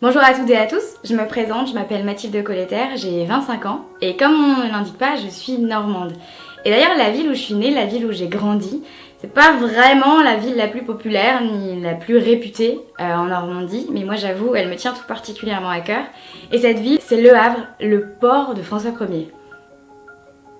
Bonjour à toutes et à tous, je me présente, je m'appelle Mathilde Colletter, j'ai 25 ans et comme mon nom ne l'indique pas, je suis normande. Et d'ailleurs la ville où je suis née, la ville où j'ai grandi, c'est pas vraiment la ville la plus populaire ni la plus réputée en Normandie, mais moi j'avoue, elle me tient tout particulièrement à cœur. Et cette ville, c'est Le Havre, le port de François Ier.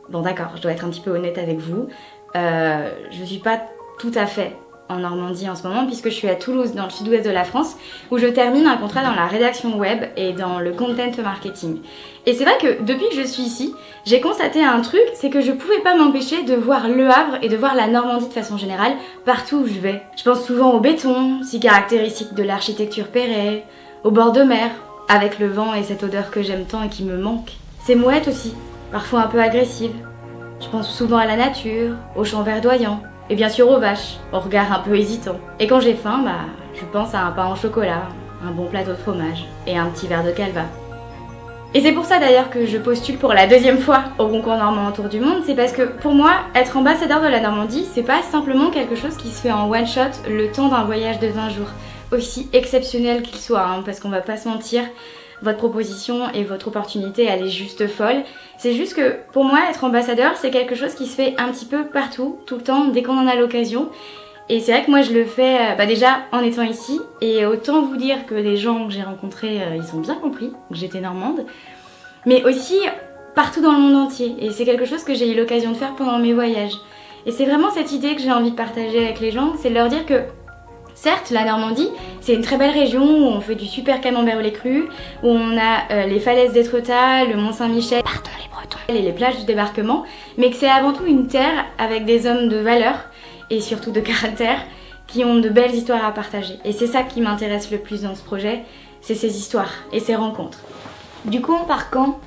Bon d'accord, je dois être un petit peu honnête avec vous, je suis pas tout à fait en Normandie en ce moment puisque je suis à Toulouse dans le sud-ouest de la France où je termine un contrat dans la rédaction web et dans le content marketing. Et c'est vrai que depuis que je suis ici, j'ai constaté un truc, c'est que je pouvais pas m'empêcher de voir Le Havre et de voir la Normandie de façon générale partout où je vais. Je pense souvent au béton, si caractéristique de l'architecture Perret, au bord de mer, avec le vent et cette odeur que j'aime tant et qui me manque. Ces mouettes aussi, parfois un peu agressives. Je pense souvent à la nature, aux champs verdoyants, et bien sûr aux vaches, au regard un peu hésitant. Et quand j'ai faim, je pense à un pain au chocolat, un bon plateau de fromage et un petit verre de calva. Et c'est pour ça d'ailleurs que je postule pour la deuxième fois au concours normand autour du monde, c'est parce que pour moi, être ambassadeur de la Normandie, c'est pas simplement quelque chose qui se fait en one shot le temps d'un voyage de 20 jours, aussi exceptionnel qu'il soit, parce qu'on va pas se mentir, votre proposition et votre opportunité, elle est juste folle. C'est juste que pour moi, être ambassadeur, c'est quelque chose qui se fait un petit peu partout, tout le temps, dès qu'on en a l'occasion. Et c'est vrai que moi, je le fais déjà en étant ici. Et autant vous dire que les gens que j'ai rencontrés, ils ont bien compris que j'étais normande. Mais aussi partout dans le monde entier. Et c'est quelque chose que j'ai eu l'occasion de faire pendant mes voyages. Et c'est vraiment cette idée que j'ai envie de partager avec les gens, c'est de leur dire que certes, la Normandie, c'est une très belle région où on fait du super camembert au lait cru, où on a les falaises d'Étretat, le Mont-Saint-Michel, pardon les Bretons, et les plages du débarquement, mais que c'est avant tout une terre avec des hommes de valeur et surtout de caractère qui ont de belles histoires à partager. Et c'est ça qui m'intéresse le plus dans ce projet, c'est ces histoires et ces rencontres. Du coup, on part quand ?